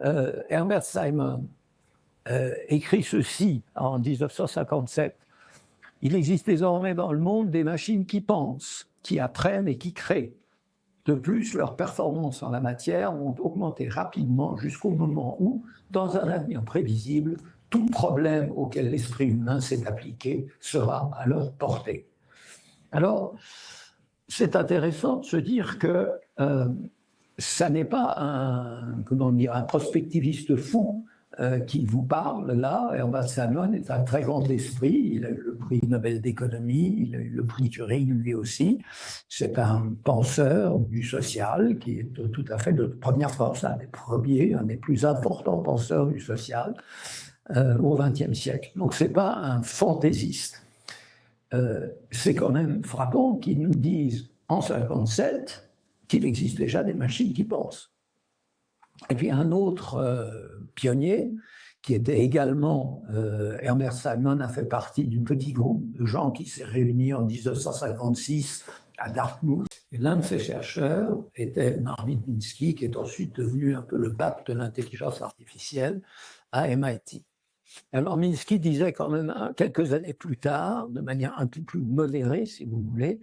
Herbert Simon écrit ceci en 1957. Il existe désormais dans le monde des machines qui pensent, qui apprennent et qui créent. De plus, leurs performances en la matière ont augmenté rapidement jusqu'au moment où, dans un avenir prévisible, tout problème auquel l'esprit humain s'est appliqué sera à leur portée. Alors, c'est intéressant de se dire que ça n'est pas un prospectiviste fou qui vous parle là. Herbert Simon est un très grand esprit, il a eu le prix Nobel d'économie, il a eu le prix Turing lui aussi. C'est un penseur du social qui est tout à fait de première force, un des premiers, un des plus importants penseurs du social au XXe siècle. Donc c'est pas un fantaisiste. C'est quand même frappant qu'ils nous disent en 1957 qu'il existe déjà des machines qui pensent. Et puis un autre pionnier, qui était également, Herbert Simon a fait partie d'un petit groupe de gens qui s'est réuni en 1956 à Dartmouth. Et l'un de ces chercheurs était Marvin Minsky, qui est ensuite devenu un peu le pape de l'intelligence artificielle à MIT. Alors Minsky disait quand même quelques années plus tard, de manière un peu plus modérée si vous voulez,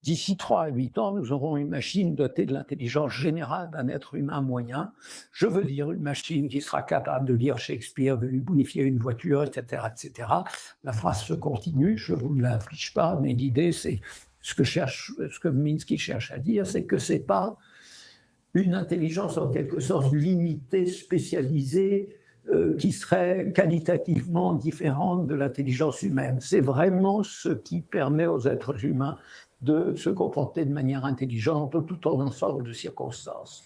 d'ici 3 à 8 ans, nous aurons une machine dotée de l'intelligence générale d'un être humain moyen. Je veux dire une machine qui sera capable de lire Shakespeare, de lui bonifier une voiture, etc., etc. La phrase se continue, je ne vous l'inflige pas, mais l'idée c'est ce que Minsky cherche à dire, c'est que c'est pas une intelligence en quelque sorte limitée, spécialisée, qui serait qualitativement différente de l'intelligence humaine. C'est vraiment ce qui permet aux êtres humains de se comporter de manière intelligente tout en ensemble de circonstances.